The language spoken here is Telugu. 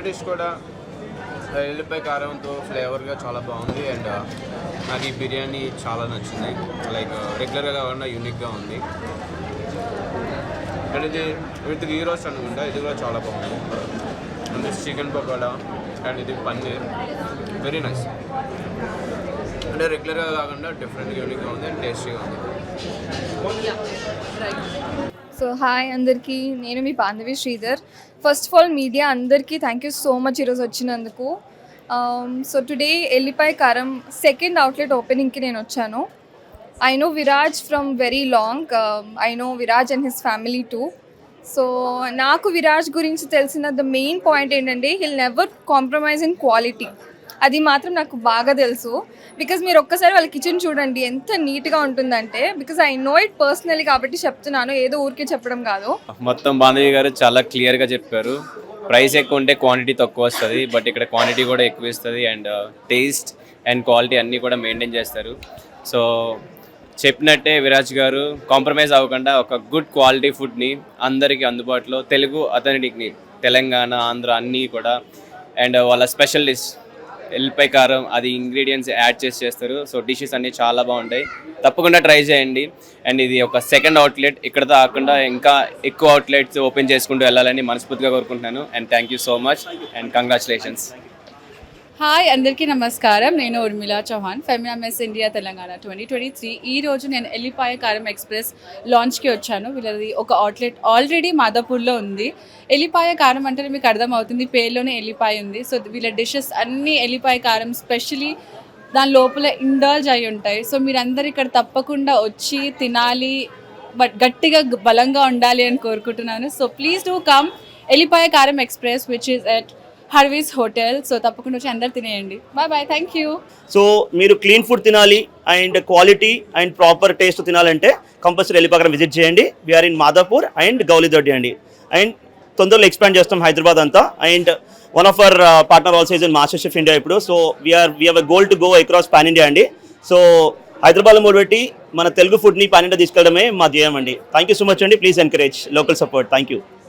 డిష్ కూడా ఎల్లిపాయ కారంతో ఫ్లేవర్గా చాలా బాగుంది. అండ్ నాకు ఈ బిర్యానీ చాలా నచ్చింది. లైక్ రెగ్యులర్గా కాకుండా యూనిక్గా ఉంది. అండ్ ఇది విత్ గీ రోస్ట్ అనుకుంటా, ఇది కూడా చాలా బాగుంది. అండ్ చికెన్ పకోడా అండ్ ఇది పన్నీర్ వెరీ నైస్. అంటే రెగ్యులర్గా కాకుండా డిఫరెంట్గా యూనిక్గా ఉంది అండ్ టేస్టీగా ఉంది. సో హాయ్ అందరికీ, నేను మీ Bandhavi Sridhar. First of all media అందరికీ థ్యాంక్ యూ సో మచ్ ఈరోజు వచ్చినందుకు. సో టుడే ఎల్లిపాయ కారం సెకండ్ అవుట్లెట్ ఓపెనింగ్కి నేను వచ్చాను. I know Viraj from very long. I know Viraj and his family too. So నాకు విరాజ్ గురించి తెలిసిన ద మెయిన్ పాయింట్ ఏంటంటే he'll never compromise in quality. అది మాత్రం నాకు బాగా తెలుసు. బికాజ్ మీరు ఒక్కసారి వాళ్ళ కిచెన్ చూడండి ఎంత నీట్గా ఉంటుందంటే. Because I know it personally కాబట్టి చెప్తున్నాను, ఏదో ఊరికే చెప్పడం కాదు. మొత్తం బాంధవి గారు చాలా క్లియర్గా చెప్పారు. ప్రైస్ ఎక్కువ ఉంటే క్వాంటిటీ తక్కువ వస్తుంది, బట్ ఇక్కడ క్వాంటిటీ కూడా ఎక్కువ ఇస్తుంది. అండ్ టేస్ట్ అండ్ క్వాలిటీ అన్నీ కూడా మెయింటైన్ చేస్తారు. సో చెప్పినట్టే విరాజ్ గారు కాంప్రమైజ్ అవ్వకుండా ఒక గుడ్ క్వాలిటీ ఫుడ్ని అందరికీ అందుబాటులో, తెలుగు అథెంటిక్ని, తెలంగాణ, ఆంధ్ర అన్నీ కూడా. అండ్ వాళ్ళ స్పెషల్ డిష్ ఎల్లిపాయ కారం, అది ఇంగ్రీడియంట్స్ యాడ్ చేస్తారు. సో డిషెస్ అన్నీ చాలా బాగుంటాయి, తప్పకుండా ట్రై చేయండి. అండ్ ఇది ఒక సెకండ్ అవుట్లెట్, ఇక్కడ కాకుండా ఇంకా ఎక్కువ అవుట్లెట్స్ ఓపెన్ చేసుకుంటూ వెళ్ళాలని మనస్ఫూర్తిగా కోరుకుంటున్నాను. And thank you so much and congratulations. Hi అందరికీ నమస్కారం. నేను Urmila Chauhan, Femina Miss India Telangana 2023. ఈరోజు నేను ఎల్లిపాయ కారం ఎక్స్ప్రెస్ లాంచ్కి వచ్చాను. వీళ్ళది ఒక అవుట్లెట్ ఆల్రెడీ మాదాపూర్లో ఉంది. ఎల్లిపాయ కారం అంటే మీకు అర్థమవుతుంది, పేరులోనే ఎల్లిపాయ ఉంది. సో వీళ్ళ డిషెస్ అన్నీ ఎల్లిపాయ కారం స్పెషలీ దాని లోపల ఇండల్జ్ అయి ఉంటాయి. సో మీరందరూ ఇక్కడ తప్పకుండా వచ్చి తినాలి, బట్ గట్టిగా బలంగా ఉండాలి అని కోరుకుంటున్నాను. So please do come Ellipaya Karam express which is at Harvey's hotel. So తప్పకుండా వచ్చి అందరు తినేయండి. Bye bye, thank you. So మీరు క్లీన్ ఫుడ్ తినాలి and quality and proper taste తినాలంటే కంపల్సరీ ఎల్లిపాయ విజిట్ చేయండి. We are in Madhapur and Gowlidoddi అండి. అండ్ తొందరలో ఎక్స్పాండ్ చేస్తాం హైదరాబాద్ అంతా. And one of our partner also is in master chef India ఇప్పుడు. So we have a goal to go across pan India అండి. సో హైదరాబాద్లో మొదలుపెట్టి మన తెలుగు ఫుడ్ని పాన్ ఇండియా తీసుకెళ్ళడమే మా ధ్యేయం అండి. థ్యాంక్ యూ సో మచ్ అండి. Please encourage local support. Thank you.